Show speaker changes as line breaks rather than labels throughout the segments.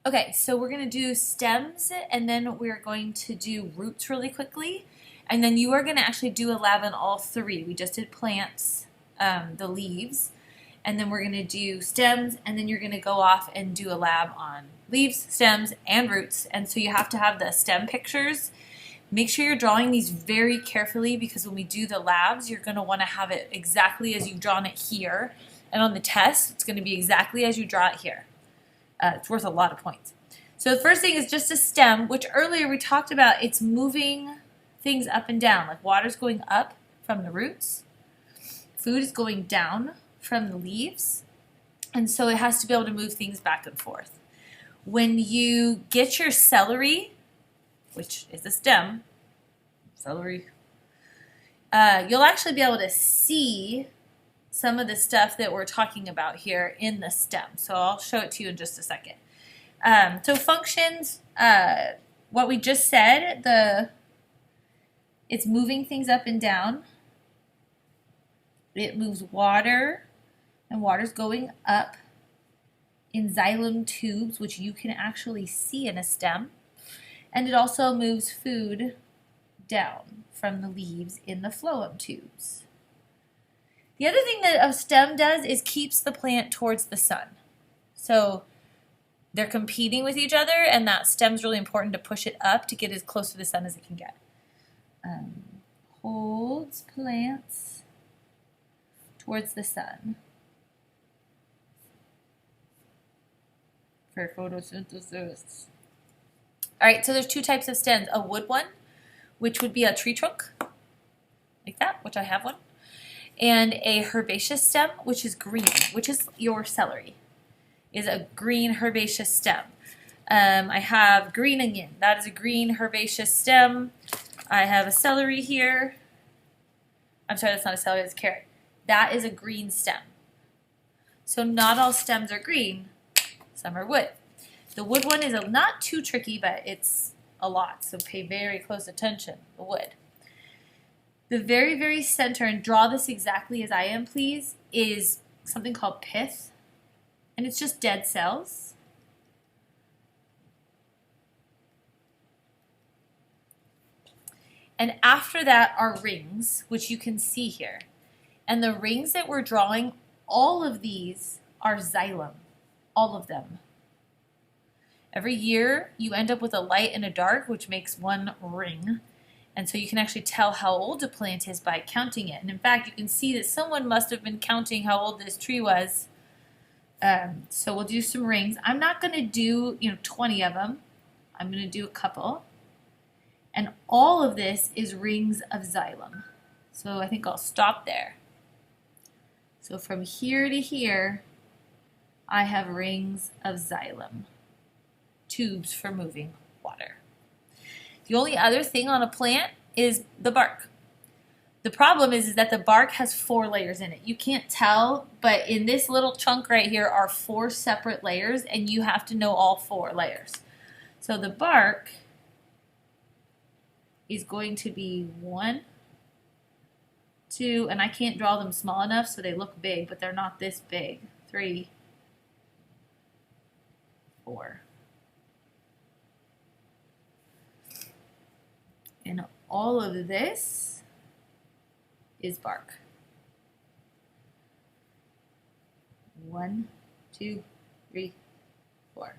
Okay, so we're going to do stems and then we're going to do roots really quickly. And then you are going to actually do a lab on all three. We just did plants, the leaves, and then we're going to do stems, and then you're going to go off and do a lab on leaves, stems, and roots. And so you have to have the stem pictures. Make sure you're drawing these very carefully because when we do the labs, you're going to want to have it exactly as you've drawn it here. And on the test, it's going to be exactly as you draw it here. It's worth a lot of points. So the first thing is just a stem, which earlier we talked about. It's moving things up and down, like water's going up from the roots, food is going down from the leaves, and so it has to be able to move things back and forth. When you get your celery, which is a stem, celery, you'll actually be able to see some of the stuff that we're talking about here in the stem. So I'll show it to you in just a second. So functions, what we just said, it's moving things up and down. It moves water, and water's going up in xylem tubes, which you can actually see in a stem. And it also moves food down from the leaves in the phloem tubes. The other thing that a stem does is keeps the plant towards the sun. So they're competing with each other, and that stem's really important to push it up to get as close to the sun as it can get. Holds plants towards the sun for photosynthesis. All right, so there's two types of stems. A wood one, which would be a tree trunk, like that, which I have one, and a herbaceous stem, which is green, which is your celery, is a green herbaceous stem. I have green onion. That is a green herbaceous stem. I have a celery here. I'm sorry, that's not a celery, that's a carrot. That is a green stem. So not all stems are green. Some are wood. The wood one is not too tricky, but it's a lot, so pay very close attention, the wood. The very, very center, and draw this exactly as I am, please, is something called pith, and it's just dead cells. And after that are rings, which you can see here. And the rings that we're drawing, all of these are xylem, all of them. Every year, you end up with a light and a dark, which makes one ring. And so you can actually tell how old a plant is by counting it. And in fact, you can see that someone must have been counting how old this tree was. So we'll do some rings. I'm not going to do 20 of them. I'm going to do a couple. And all of this is rings of xylem. So I think I'll stop there. So from here to here, I have rings of xylem. Tubes for moving water. The only other thing on a plant is the bark. The problem is that the bark has 4 layers in it. You can't tell, but in this little chunk right here are 4 separate layers, and you have to know all 4 layers. So the bark is going to be 1, 2, and I can't draw them small enough so they look big, but they're not this big. 3, 4. And all of this is bark. 1, 2, 3, 4.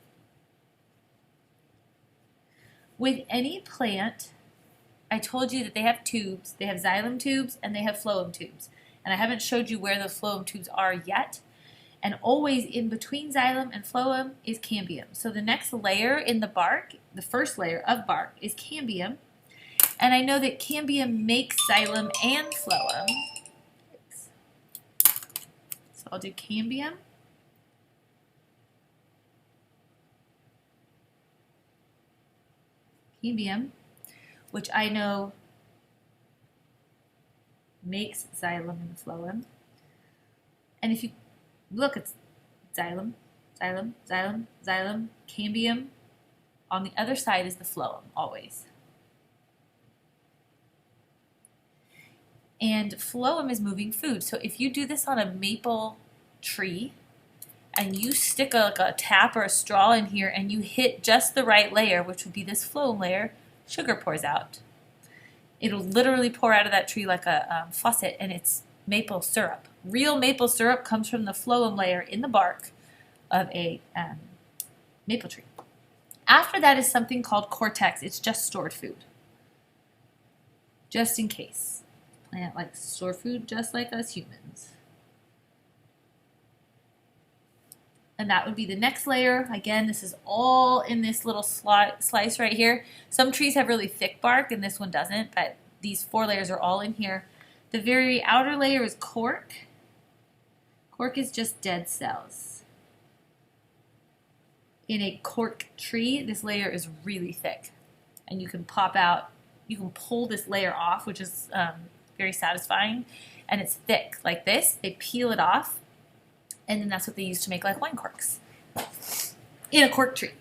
With any plant, I told you that they have tubes. They have xylem tubes and they have phloem tubes. And I haven't showed you where the phloem tubes are yet. And always in between xylem and phloem is cambium. So the next layer in the bark, the first layer of bark, is cambium. And I know that cambium makes xylem and phloem. So I'll do cambium. Cambium, which I know makes xylem and phloem. And if you look, it's xylem, xylem, xylem, xylem, cambium. On the other side is the phloem, always. And phloem is moving food. So if you do this on a maple tree, and you stick like a tap or a straw in here and you hit just the right layer, which would be this phloem layer, sugar pours out. It'll literally pour out of that tree like a faucet, and it's maple syrup. Real maple syrup comes from the phloem layer in the bark of a maple tree. After that is something called cortex. It's just stored food. Just in case. Plant likes to store food just like us humans. And that would be the next layer. Again, this is all in this little slice right here. Some trees have really thick bark and this one doesn't, but these 4 layers are all in here. The very outer layer is cork. Cork is just dead cells. In a cork tree, this layer is really thick. And you can pop out, you can pull this layer off, which is very satisfying. And it's thick like this. They peel it off. And then that's what they use to make like wine corks in a cork tree.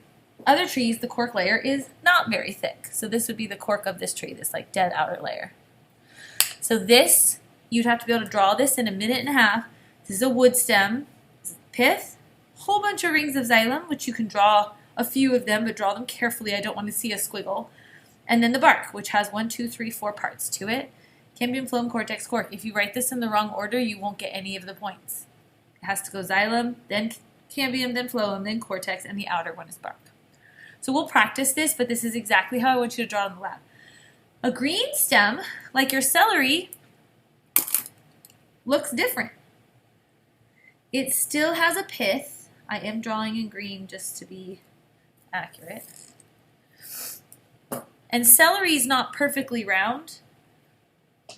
Other trees, the cork layer is not very thick. So this would be the cork of this tree, this like dead outer layer. So this, you'd have to be able to draw this in a minute and a half. This is a wood stem, this is pith, whole bunch of rings of xylem, which you can draw a few of them, but draw them carefully. I don't want to see a squiggle. And then the bark, which has 1, 2, 3, 4 parts to it. Cambium, phloem, cortex, cork. If you write this in the wrong order, you won't get any of the points. It has to go xylem, then cambium, then phloem, then cortex, and the outer one is bark. So we'll practice this, but this is exactly how I want you to draw in the lab. A green stem, like your celery, looks different. It still has a pith. I am drawing in green just to be accurate. And celery is not perfectly round,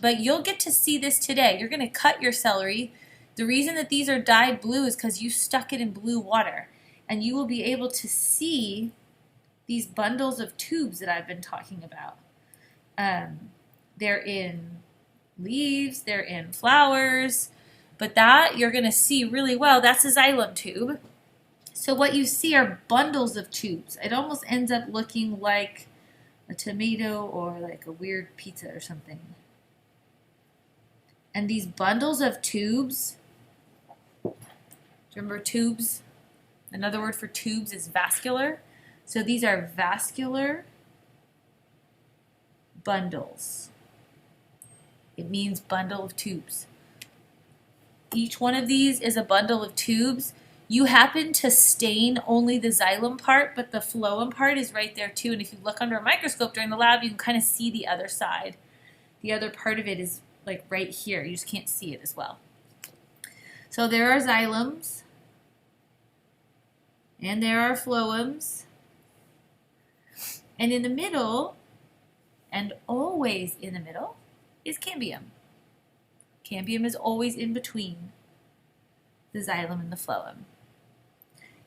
but you'll get to see this today. You're going to cut your celery. The reason that these are dyed blue is because you stuck it in blue water. And you will be able to see these bundles of tubes that I've been talking about. They're in leaves, they're in flowers, but that you're going to see really well. That's a xylem tube. So what you see are bundles of tubes. It almost ends up looking like a tomato or like a weird pizza or something. And these bundles of tubes, remember tubes? Another word for tubes is vascular. So these are vascular bundles. It means bundle of tubes. Each one of these is a bundle of tubes. You happen to stain only the xylem part, but the phloem part is right there too. And if you look under a microscope during the lab, you can kind of see the other side. The other part of it is like right here. You just can't see it as well. So there are xylems, and there are phloems. And in the middle, and always in the middle, is cambium. Cambium is always in between the xylem and the phloem.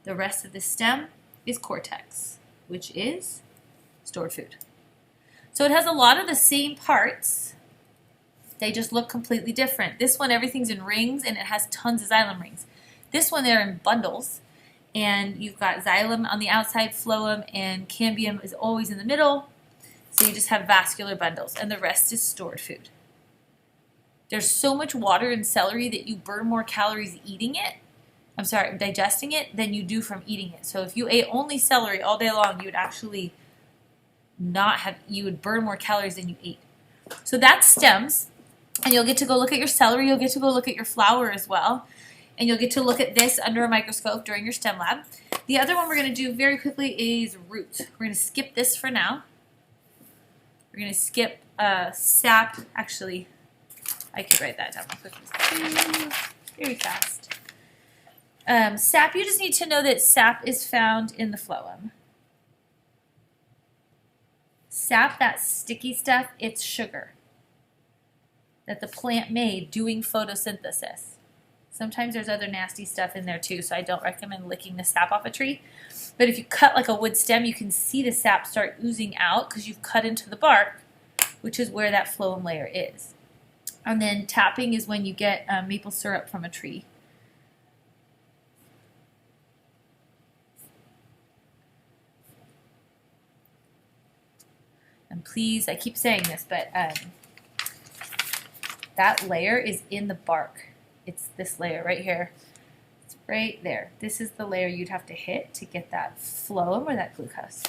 The rest of the stem is cortex, which is stored food. So it has a lot of the same parts. They just look completely different. This one, everything's in rings, and it has tons of xylem rings. This one, they're in bundles. And you've got xylem on the outside, phloem, and cambium is always in the middle. So you just have vascular bundles, and the rest is stored food. There's so much water in celery that you burn more calories eating it, digesting it, than you do from eating it. So if you ate only celery all day long, you would actually you would burn more calories than you ate. So that's stems, and you'll get to go look at your celery, you'll get to go look at your flower as well. And you'll get to look at this under a microscope during your STEM lab. The other one we're going to do very quickly is root. We're going to skip this for now. We're going to skip sap. Actually, I could write that down real quickly. Very fast. Sap, you just need to know that sap is found in the phloem. Sap, that sticky stuff, it's sugar that the plant made doing photosynthesis. Sometimes there's other nasty stuff in there too, so I don't recommend licking the sap off a tree. But if you cut like a wood stem, you can see the sap start oozing out because you've cut into the bark, which is where that phloem layer is. And then tapping is when you get maple syrup from a tree. And please, I keep saying this, but that layer is in the bark. It's this layer right here. It's right there. This is the layer you'd have to hit to get that phloem or that glucose.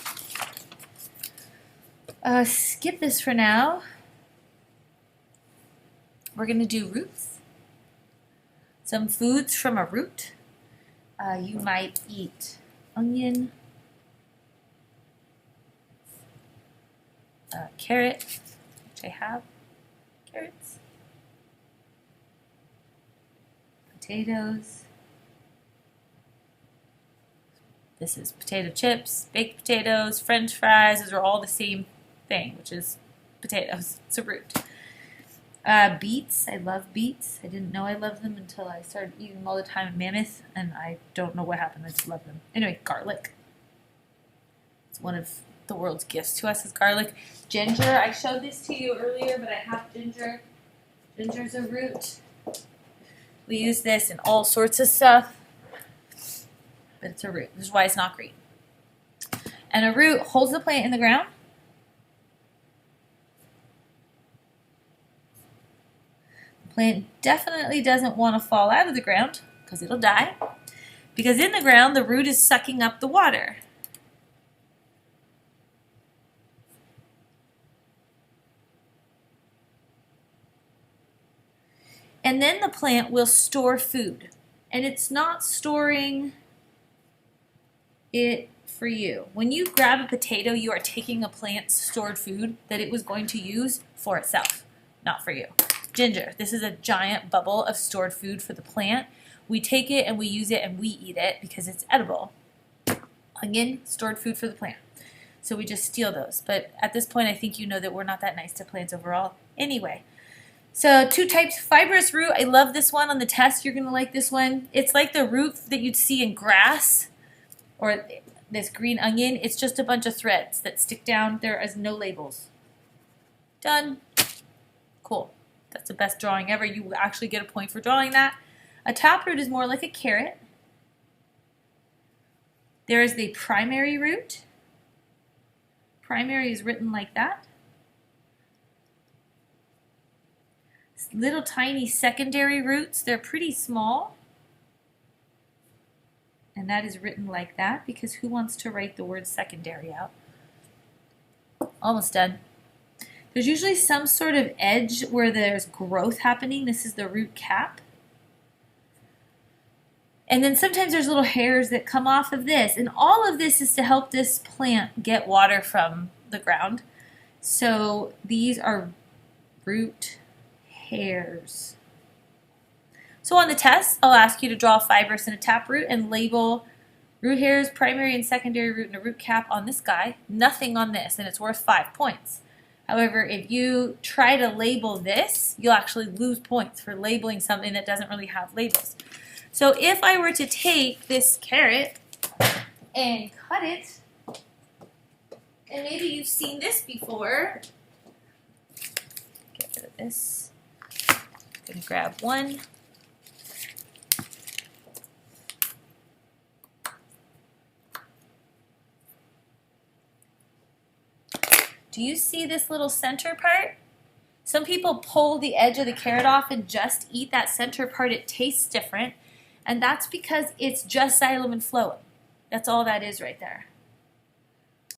Skip this for now. We're going to do roots. Some foods from a root. You might eat onion, carrot, which I have, carrots, potatoes. This is potato chips, baked potatoes, French fries. Those are all the same thing, which is potatoes. It's a root. Beets. I love beets. I didn't know I loved them until I started eating them all the time in Mammoth, and I don't know what happened. I just love them. Anyway, garlic. It's one of the world's gifts to us is garlic. Ginger. I showed this to you earlier, but I have ginger. Ginger's a root. We use this in all sorts of stuff, but it's a root. This is why it's not green. And a root holds the plant in the ground. Plant definitely doesn't want to fall out of the ground because it'll die. Because in the ground, the root is sucking up the water. And then the plant will store food. And it's not storing it for you. When you grab a potato, you are taking a plant's stored food that it was going to use for itself, not for you. Ginger. This is a giant bubble of stored food for the plant. We take it and we use it and we eat it because it's edible. Onion, stored food for the plant. So we just steal those. But at this point, I think you know that we're not that nice to plants overall. Anyway, so 2 types. Fibrous root. I love this one on the test. You're going to like this one. It's like the root that you'd see in grass or this green onion. It's just a bunch of threads that stick down. There is no labels. Done. Cool. That's the best drawing ever. You actually get a point for drawing that. A taproot is more like a carrot. There is the primary root. Primary is written like that. Little tiny secondary roots. They're pretty small. And that is written like that because who wants to write the word secondary out? Almost done. There's usually some sort of edge where there's growth happening. This is the root cap. And then sometimes there's little hairs that come off of this. And all of this is to help this plant get water from the ground. So these are root hairs. So on the test, I'll ask you to draw a fibrous and a taproot and label root hairs, primary and secondary root, and a root cap on this guy. Nothing on this, and it's worth 5 points. However, if you try to label this, you'll actually lose points for labeling something that doesn't really have labels. So if I were to take this carrot and cut it, and maybe you've seen this before. Get rid of this. I'm going to grab one. Do you see this little center part? Some people pull the edge of the carrot off and just eat that center part. It tastes different, and that's because it's just xylem and phloem. That's all that is right there.